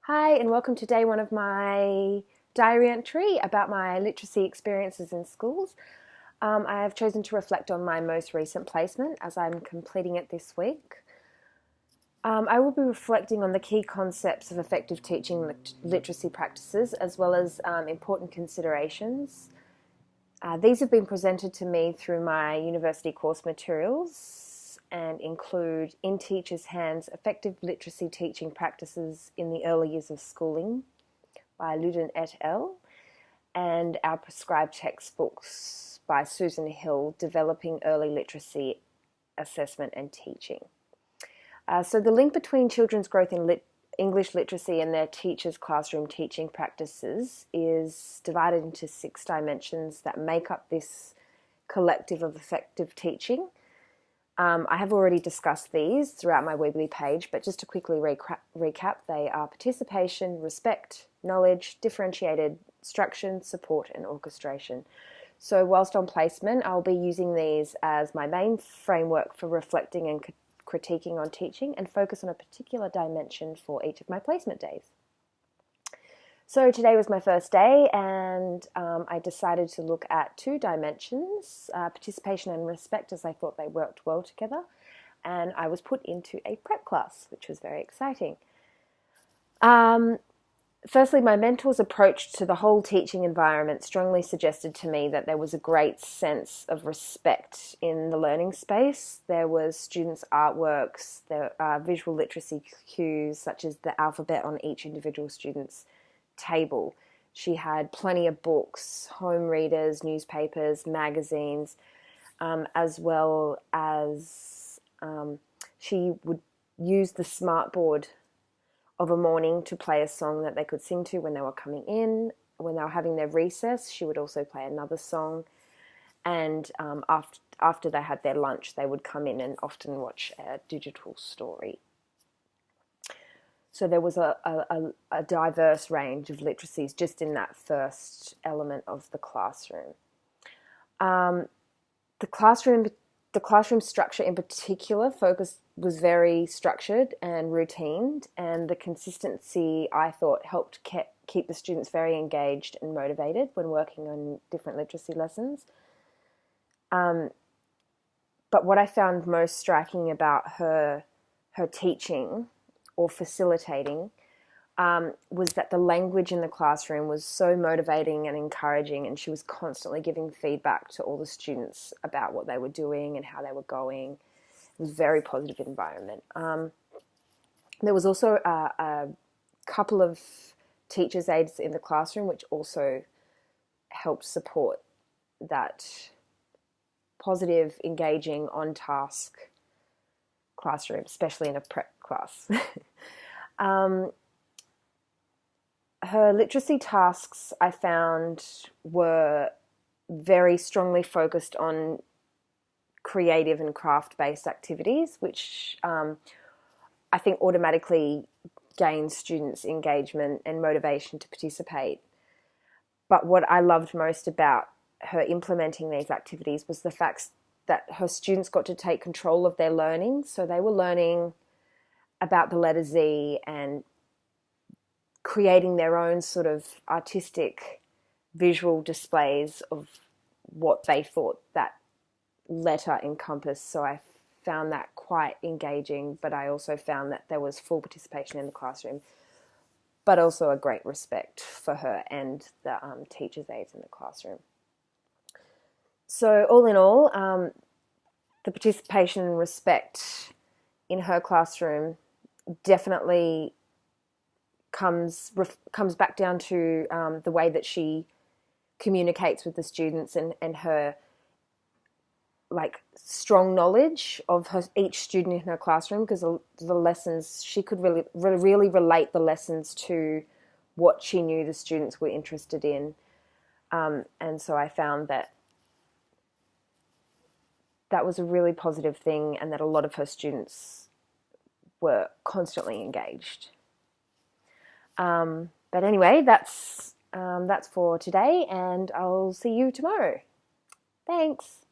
Hi, and welcome to day one of my diary entry about my literacy experiences in schools. I have chosen to reflect on my most recent placement as I'm completing it this week. I will be reflecting on the key concepts of effective teaching literacy practices as well as important considerations. These have been presented to me through my university course materials and include In Teachers' Hands, Effective Literacy Teaching Practices in the Early Years of Schooling by Luden et al. And our prescribed textbooks by Susan Hill, Developing Early Literacy Assessment and Teaching. So the link between children's growth in English literacy and their teachers' classroom teaching practices is divided into 6 dimensions that make up this collective of effective teaching. I have already discussed these throughout my Weebly page, but just to quickly recap, they are participation, respect, knowledge, differentiated instruction, support, and orchestration. So whilst on placement, I'll be using these as my main framework for reflecting and critiquing on teaching and focus on a particular dimension for each of my placement days. So today was my first day and I decided to look at 2 dimensions, participation and respect, as I thought they worked well together. And I was put into a prep class, which was very exciting. Firstly, my mentor's approach to the whole teaching environment strongly suggested to me that there was a great sense of respect in the learning space. There was students' artworks, there are visual literacy cues, such as the alphabet on each individual student's table. She had plenty of books, home readers, newspapers, magazines, as well as she would use the smartboard of a morning to play a song that they could sing to when they were coming in. When they were having their recess, she would also play another song. And after they had their lunch, they would come in and often watch a digital story. So there was a diverse range of literacies just in that first element of the classroom. The classroom structure in particular was very structured and routined, and the consistency, I thought, helped keep the students very engaged and motivated when working on different literacy lessons. But what I found most striking about her teaching or facilitating was that the language in the classroom was so motivating and encouraging, and she was constantly giving feedback to all the students about what they were doing and how they were going. It was a very positive environment. There was also a couple of teachers' aides in the classroom, which also helped support that positive, engaging, on-task classroom, especially in a prep class. Her literacy tasks, I found, were very strongly focused on creative and craft-based activities, which I think automatically gains students' engagement and motivation to participate. But what I loved most about her implementing these activities was the fact that her students got to take control of their learning. So they were learning about the letter Z and creating their own sort of artistic visual displays of what they thought that letter encompassed. So I found that quite engaging, but I also found that there was full participation in the classroom, but also a great respect for her and the teachers' aides in the classroom. So all in all, the participation and respect in her classroom definitely comes back down to the way that she communicates with the students and her strong knowledge of each student in her classroom, because the lessons, she could really relate the lessons to what she knew the students were interested in. And so I found that was a really positive thing, and that a lot of her students were constantly engaged. But anyway, that's for today, and I'll see you tomorrow. Thanks.